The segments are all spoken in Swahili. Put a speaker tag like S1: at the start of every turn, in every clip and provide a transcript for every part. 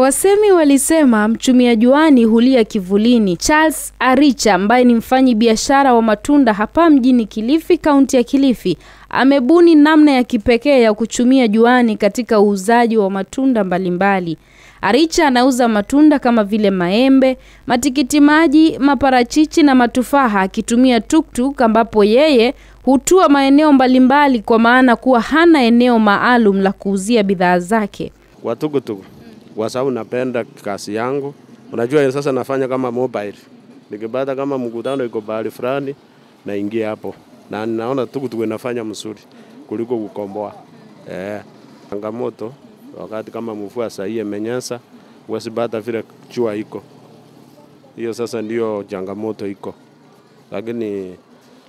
S1: Wasemi walisema mchumia juani hulia kivulini. Charles Aricha ambaye ni mfanyi biashara wa matunda hapa mjini Kilifi, kaunti ya Kilifi, amebuni namna ya kipekee ya kuchumia juani katika uuzaji wa matunda mbalimbali. Aricha anauza matunda kama vile maembe, matikiti maji, maparachichi na matufaha akitumia tuktuk, ambapo yeye hutua maeneo mbalimbali kwa maana kuwa hana eneo maalum la kuuzia bidhaa zake.
S2: Kwa tukutuku, kwa sababu napenda kazi yangu. Unajua sasa nafanya kama mobile. Nikipata kama mkutano iko bahali fulani naingia hapo. Na naona tukutuku inafanya mzuri kuliko kukomboa. Changamoto wakati kama mvua sahihi imenyesha, usipata vile jua iko. Hiyo sasa ndio changamoto iko. Lakini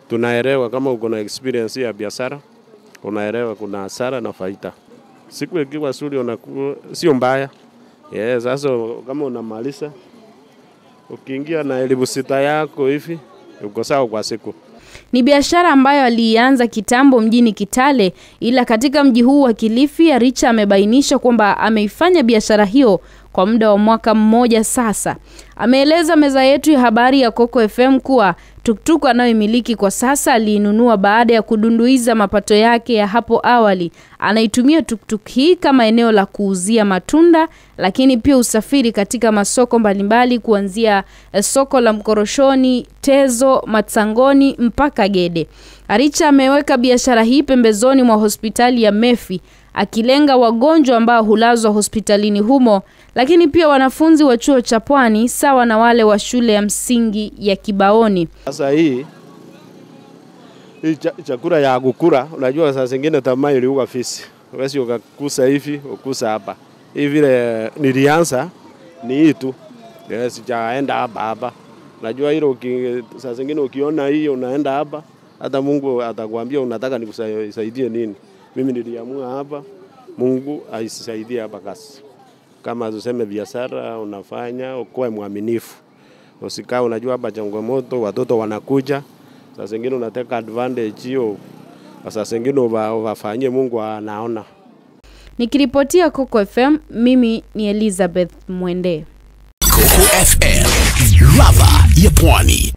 S2: tunaelewa kama uko na experience ya biashara, unaelewa kuna hasara na faida. Siku ikiwa nzuri unakuwa sio mbaya. Sasa kama unamaliza ukiingia na elimu sita yako hivi uko sawa kwa siku.
S1: Ni biashara ambayo alianza kitambo mjini Kitale, ila katika mji huu wa Kilifi, Aricha amebainisha kwamba ameifanya biashara hiyo kwa muda wa mwaka mmoja sasa. Ameeleza meza yetu ya habari ya Coco FM kuwa tuktuk anayoimiliki kwa sasa aliinunua baada ya kudunduiza mapato yake ya hapo awali. Anaitumia tuktuk hii kama eneo la kuuzia matunda, lakini pia usafiri katika masoko mbalimbali kuanzia soko la Mkoroshoni, Tezo, Matsangoni mpaka Gede. Aricha ameweka biashara hii pembezoni mwa hospitali ya Mefi, akilenga wagonjwa ambao hulazwa hospitalini humo, lakini pia wanafunzi wa chuo cha Pwani sawa na wale wa shule ya msingi ya Kibaoni.
S2: Sasa hii chakula ya kukula, unajua saa zingine tamaa iliuka fisi. Wewe ukakusa hivi, ukusa hapa. Hivi vile nilianza ni hii tu. Sijaenda hapa. Unajua hilo saa zingine ukiona hii unaenda hapa, hata Mungu atakwambia unataka nikusaidie nini. Mimi niliamua hapa, Mungu aisaidie hapa kazi. Kama tuseme biashara unafanya, ukoe mwaminifu. Usikae unajua hapa changamoto, watoto wanakuja. Sasa zingine unataka advantage hiyo. Sasa zingine wafanyie Mungu anaona.
S1: Nikiripotia Coco FM, mimi ni Elizabeth Mwende.
S3: Coco FM, ladha ya Pwani.